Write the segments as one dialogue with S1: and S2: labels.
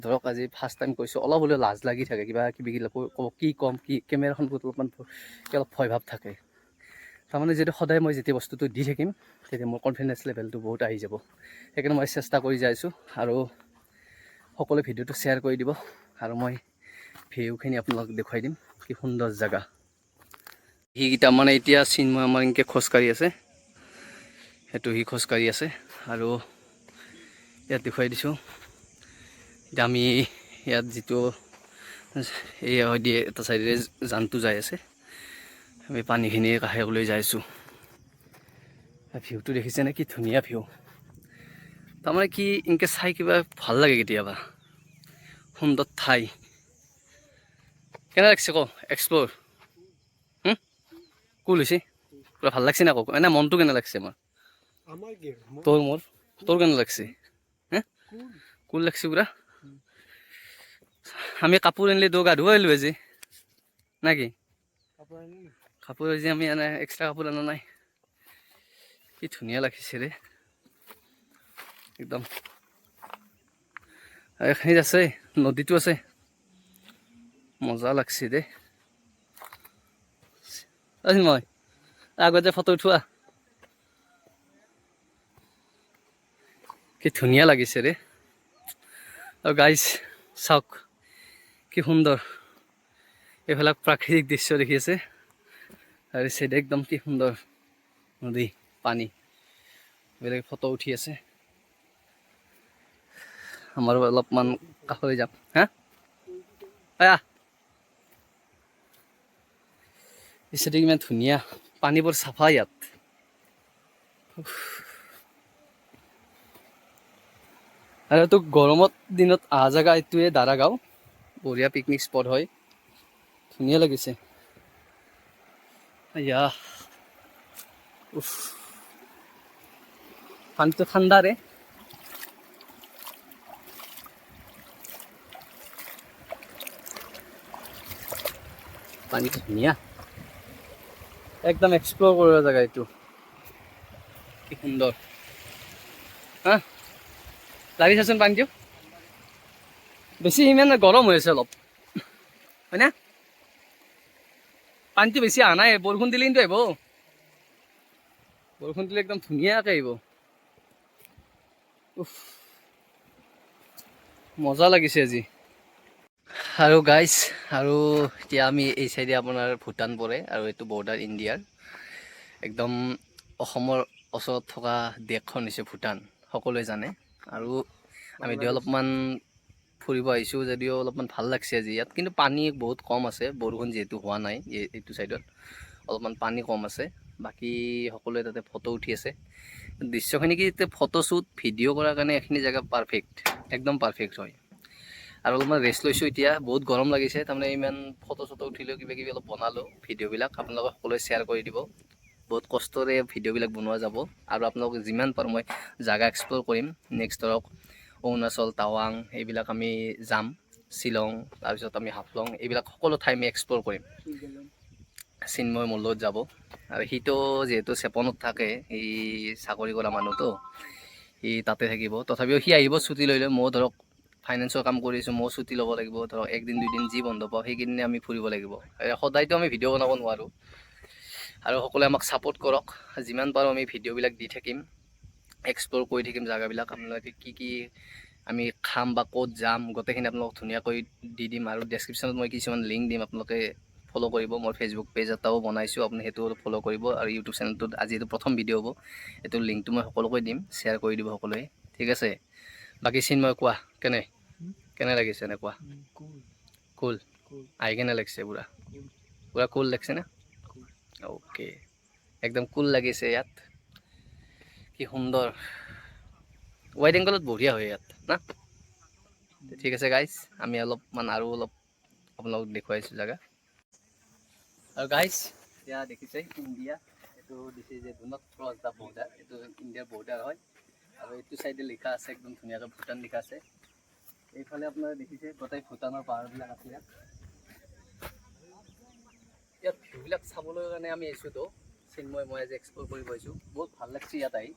S1: ধৰক আজি first time কৈছোঁ, অলপ হ'লেও লাজ লাগি থাকে, কিবা কিবি কি ক'ম, কি কেমেৰাখন অলপমান অলপ ভয় ভাৱ থাকে। তাৰমানে যিহেতু সদায় মই যেতিয়া বস্তুটো দি থাকিম, তেতিয়া মোৰ কনফিডেঞ্চ লেভেলটো বহুত আহি যাব। সেইকাৰণে মই চেষ্টা কৰি যাইছোঁ, আৰু সকলোৱে ভিডিঅ'টো শ্বেয়াৰ কৰি দিব, আৰু মই ভিউখিনি আপোনালোকক দেখুৱাই দিম, কি সুন্দৰ জেগা। সিকেইটা মানে এতিয়া চিন্ময় আমাৰ এনেকৈ খোজকাঢ়ি আছে, সেইটো সি খোজকাঢ়ি আছে, আৰু ইয়াত দেখুৱাই দিছোঁ। এতিয়া আমি ইয়াত যিটো এয়া দিয়ে এটা চাইডে জানটো যাই আছে, আমি পানীখিনিৰ কাষলৈ যাই আছোঁ। ভিউটো দেখিছেনে, কি ধুনীয়া ভিউ। তাৰমানে কি এনেকৈ চাই কিবা ভাল লাগে কেতিয়াবা, সুন্দৰ ঠাই। কেনে লাগিছে কওক, এক্সপ্ল'ৰ কুল হৈছে, পূৰা ভাল লাগছে না কওক, এনে মনটো কেনে লাগছে আমাৰ? তোৰ কেনে লাগছে? হে কুল লাগছে পূৰা। আমি কাপোৰ আনিলে গা ধুব আহিলোঁ আজি, না কি? কাপোৰ আজি আমি এনে এক্সট্ৰা কাপোৰ আনা নাই। কি ধুনীয়া লাগিছে ৰে একদম। এইখিনিত আছে নদীটো আছে, মজা লাগছে দেই। মই আগতে ফটো উঠোৱা, কি ধুনীয়া লাগিছে ৰে। আৰু গাইজ চাওক কি সুন্দৰ, এইবিলাক প্ৰাকৃতিক দৃশ্য দেখি আছে, আৰু চাইডে একদম কি সুন্দৰ নদী, পানী, বেলেগ ফটো উঠি আছে। আমাৰো অলপমান কাষলৈ যাম। হা আয়া পিছতে কিমান ধুনীয়া, পানীবোৰ চাফা ইয়াত। আৰু এইটো গৰমত দিনত অহা জেগা এইটোৱে দাৰাগাঁও, বঢ়িয়া পিকনিক স্পট হয়, ধুনীয়া লাগিছে। আয়া পানীটো ঠাণ্ডা ৰে। পানী ধুনীয়া, একদম এক্সপ্ল'ৰ কৰিব জেগা এইটো, কি সুন্দৰ। হা লাগিছেচোন পানীটো, বেছি ইমান গৰম হৈ আছে অলপ, হয়নে? পানীটো বেছি অহা নাই, বৰষুণ দিলে কিন্তু আহিব, বৰষুণ দিলে একদম ধুনীয়াকৈ আহিব। মজা লাগিছে আজি। আৰু গাইজ, আৰু এতিয়া আমি এই চাইডে আপোনাৰ ভূটান পৰে, আৰু এইটো বৰ্ডাৰ ইণ্ডিয়াৰ, একদম অসমৰ ওচৰত থকা দেশখন হৈছে ভূটান, সকলোৱে জানে। আৰু আমি এতিয়া অলপমান ফুৰিব আহিছোঁ যদিও অলপমান ভাল লাগছে আজি ইয়াত, কিন্তু পানী বহুত কম আছে, বৰষুণ যিহেতু হোৱা নাই এইটো চাইডত, অলপমান পানী কম আছে। বাকী সকলোৱে তাতে ফটো উঠি আছে, দৃশ্যখিনি কি ফটো শ্বুট ভিডিঅ' কৰাৰ কাৰণে এইখিনি জেগা পাৰফেক্ট, একদম পাৰফেক্ট হয়। আৰু অলপমান ৰেষ্ট লৈছোঁ এতিয়া, বহুত গৰম লাগিছে, তাৰমানে ইমান ফটো চটো উঠিলেও কিবা কিবি অলপ বনালোঁ, ভিডিঅ'বিলাক আপোনালোকক সকলোৱে শ্বেয়াৰ কৰি দিব। বহুত কষ্টৰে ভিডিঅ'বিলাক বনোৱা যাব, আৰু আপোনালোক যিমান পাৰোঁ মই জেগা এক্সপ্ল'ৰ কৰিম। নেক্সট ধৰক অৰুণাচল, টাৱাং এইবিলাক আমি যাম, শ্বিলং, তাৰপিছত আমি হাফলং, এইবিলাক সকলো ঠাই আমি এক্সপ্ল'ৰ কৰিম। চিন্ময় মোৰ লগত যাব, আৰু সিটো যিহেতু চেপনত থাকে, সি চাকৰি কৰা মানুহটো, সি তাতে থাকিব। তথাপিও সি আহিব ছুটি লৈ লৈ, ময়ো ধৰক ফাইনেন্সৰ কাম কৰিছোঁ, ময়ো ছুটি ল'ব লাগিব। ধৰক একদিন দুদিন যি বন্ধ পাওঁ সেইকেইদিনে আমি ফুৰিব লাগিব, সদায়তো আমি ভিডিঅ' বনাব নোৱাৰোঁ। আৰু সকলোৱে আমাক ছাপোৰ্ট কৰক, যিমান পাৰোঁ আমি ভিডিঅ'বিলাক দি থাকিম, এক্সপ্ল'ৰ কৰি থাকিম জেগাবিলাক। আপোনালোকে কি কি আমি খাম বা ক'ত যাম, গোটেইখিনি আপোনালোকক ধুনীয়াকৈ দি দিম। আৰু ডেছক্ৰিপশ্যনত মই কিছুমান লিংক দিম, আপোনালোকে ফ'ল' কৰিব। মই ফেচবুক পেজ এটাও বনাইছোঁ, আপুনি সেইটো ফ'ল' কৰিব। আৰু ইউটিউব চেনেলটোত আজি এইটো প্ৰথম ভিডিঅ' হ'ব, এইটোৰ লিংকটো মই সকলোকে দিম, শ্বেয়াৰ কৰি দিব সকলোৱে, ঠিক আছে? বাকী চিন্ময় কোৱা, কেনে লাগিছে এনেকুৱা? কুল আহি কেনে লাগিছে? পূৰা পূৰা কুল লাগিছে না? অ'কে, একদম কুল লাগিছে ইয়াত, কি সুন্দৰ। ৱাইড এংগলত বঢ়িয়া হয় ইয়াত না? ঠিক আছে গাইজ, আমি অলপমান আৰু অলপ আপোনালোকক দেখুৱাইছোঁ জেগা। আৰু গাইজ এতিয়া দেখিছে ইণ্ডিয়া, এইটো দিছে যে do not cross the border, এইটো ইণ্ডিয়াৰ বৰ্ডাৰ হয়। আৰু এইটো চাইডে লিখা আছে, একদম ধুনীয়াকৈ ভূটান লিখা আছে। এইফালে আপোনাৰ দেখিছে গোটেই ভূটানৰ পাহাৰবিলাক আছে ইয়াত। ইয়াত ভিউবিলাক চাবলৈ কাৰণে আমি আহিছোঁতো, চিন্ময় মই আজি এক্সপ্ল'ৰ কৰিব আহিছোঁ, বহুত ভাল লাগছে ইয়াত আহি।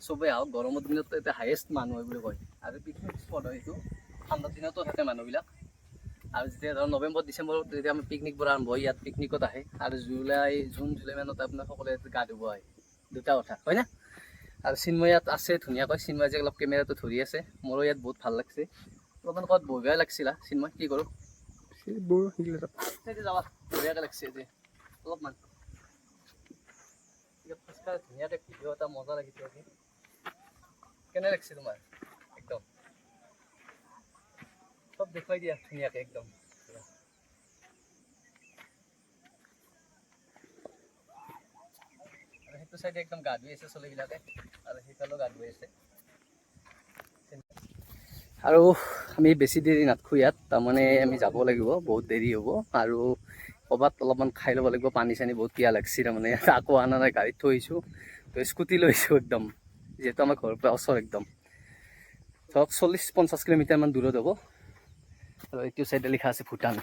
S1: চবেই আহক, গৰমৰ দিনত এতিয়া হায়েষ্ট মানুহ হয় বুলি কয়, আৰু পিকনিক স্পট হয় এইটো। ঠাণ্ডাৰ দিনতো থাকে মানুহবিলাক আৰু যেতিয়া ধৰক নৱেম্বৰ ডিচেম্বৰত যেতিয়া আমি পিকনিকবোৰ আৰম্ভ হয় ইয়াত পিকনিকত আহে আৰু জুন জুলাই মানত আপোনাৰ সকলোৱে গা ধুব আহে দুটা কথা হয় না আৰু চিন্ময় ইয়াত আছে ধুনীয়াকৈ চিন্ময় যে অলপ কেমেৰাটো ধৰি আছে মোৰো ইয়াত বহুত ভাল লাগছে অলপমান ক'ত বঢ়িয়াই লাগছিলা চিন্ময় কি কৰোঁ যাবা বঢ়িয়াকৈ লাগছে যে অলপমান ধুনীয়াকৈ ভিডিঅ' এটা মজা লাগিছে আজি কেনে লাগছে তোমাৰ একদম সব দেখুৱাই দিয়া ধুনীয়াকৈ একদম আৰু সেইটো চাইডে একদম গা ধুই আছে চলিবিলাকে আৰু সেইফালেও গা ধুই আছে আৰু আমি বেছি দেৰি নাথাকোঁ ইয়াত তাৰমানে আমি যাব লাগিব বহুত দেৰি হ'ব আৰু ক'ৰবাত অলপমান খাই ল'ব লাগিব পানী চানী বহুত পিয়াহ লাগছি তাৰমানে আকৌ অনা নাই গাড়ীত থৈ আহিছোঁ তো স্কুটি লৈছোঁ একদম যিহেতু আমাৰ ঘৰৰ পৰা ওচৰ একদম ধৰক 40-50 কিলোমিটাৰমান দূৰত হ'ব আৰু এইটো চাইডে লিখা আছে ভূটান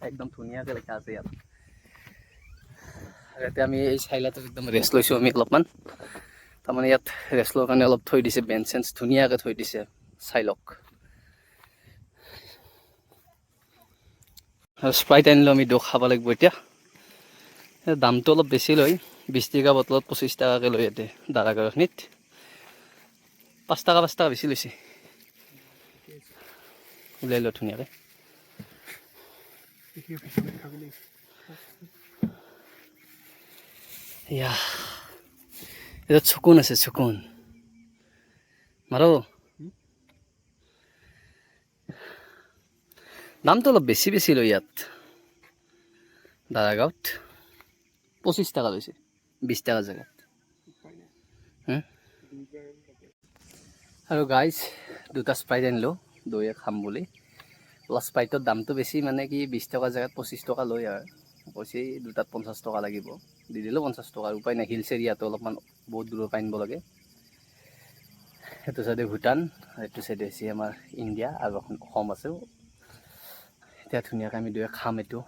S1: একদম ধুনীয়াকৈ লিখা আছে ইয়াত আৰু ইয়াতে আমি এই চাইলাটোত একদম ৰেষ্ট লৈছোঁ আমি অলপমান তাৰমানে ইয়াত ৰেষ্ট লোৱাৰ কাৰণে অলপ থৈ দিছে বেঞ্চ চেঞ্চ ধুনীয়াকৈ থৈ দিছে চাই লওক আৰু স্প্ৰাইট আনিলোঁ আমি দুখ খাব লাগিব এতিয়া দামটো অলপ বেছি লয় 20 টকা বটলত 25 টকাকৈ লয় ইয়াতে দাৰাগাঁওখিনিত 5 টকা বেছি লৈছে উলিয়াই লওঁ ধুনীয়াকৈ ইয়া এটা চকুন আছে চকুন মাৰো দামটো অলপ বেছি লয় ইয়াত দাৰাগাঁৱত 25 টকা লৈছে 20 টকা জেগাত আৰু গাইজ দুটা স্প্ৰাইট আনিলোঁ দৈয়ে খাম বুলি প্লাছ স্প্ৰাইটৰ দামটো বেছি মানে কি 20 টকা জেগাত 25 টকা লয় আৰু কৈছে দুটাত 50 টকা লাগিব দি দিলোঁ 50 টকা উপায় নাই হিলছ এৰিয়াটো অলপমান বহুত দূৰৰ পৰা আনিব লাগে সেইটো চাইডে ভূটান এইটো চাইডে হৈছে আমাৰ ইণ্ডিয়া আৰু এখন অসম আছে এতিয়া ধুনীয়াকৈ আমি দুয়ে খাম এইটো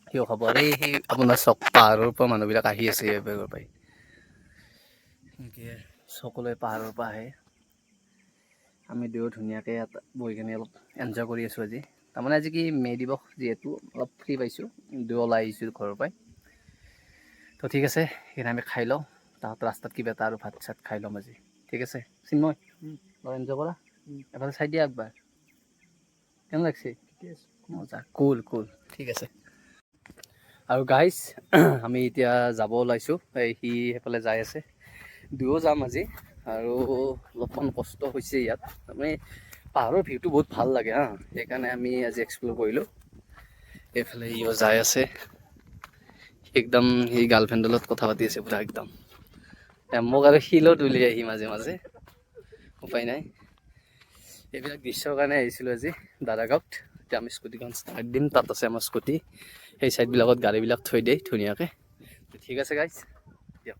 S1: সিও খাব আৰু সেই আপোনাৰ চক পাহাৰৰ পৰা মানুহবিলাক আহি আছে এইবাৰৰ পৰাই সকলোৱে পাহাৰৰ পৰা আহে আমি দুয়ো ধুনীয়াকৈ ইয়াত বহি কিনে অলপ এনজয় কৰি আছোঁ আজি তাৰমানে আজি কি মে' দিৱস যিহেতু অলপ ফ্ৰী পাইছোঁ দুয়ো ওলাই আহিছোঁ ঘৰৰ পৰাই তো ঠিক আছে সেইকাৰণে আমি খাই লওঁ তাহাঁত ৰাস্তাত কিবা এটা আৰু ভাত চাত খাই ল'ম আজি ঠিক আছে চিন্ময় অলপ এনজয় কৰা এফালে চাই দিয়া একবাৰ কেনে লাগছে মজা কুল ঠিক আছে আৰু গাইজ আমি এতিয়া যাব ওলাইছোঁ সি সেইফালে যাই আছে দুয়ো যাম আজি আৰু অলপমান কষ্ট হৈছে ইয়াত তাৰমানে পাহাৰৰ ভিউটো বহুত ভাল লাগে হা সেইকাৰণে আমি আজি এক্সপ্ল'ৰ কৰিলোঁ এইফালে ইও যাই আছে একদম সি গাৰ্লফ্ৰেণ্ডৰ লগত কথা পাতি আছে পুৰা একদম মোক আৰু শিলত উলিয়াই আহি মাজে মাজে উপায় নাই এইবিলাক দৃশ্যৰ কাৰণে আহিছিলোঁ আজি দাৰাগাঁৱত এতিয়া আমি স্কুটিখন ষ্টাৰ্ট দিম তাত আছে আমাৰ স্কুটি সেই চাইডবিলাকত গাড়ীবিলাক থৈ দিয়ে ধুনীয়াকৈ ঠিক আছে গাইজ দিয়ক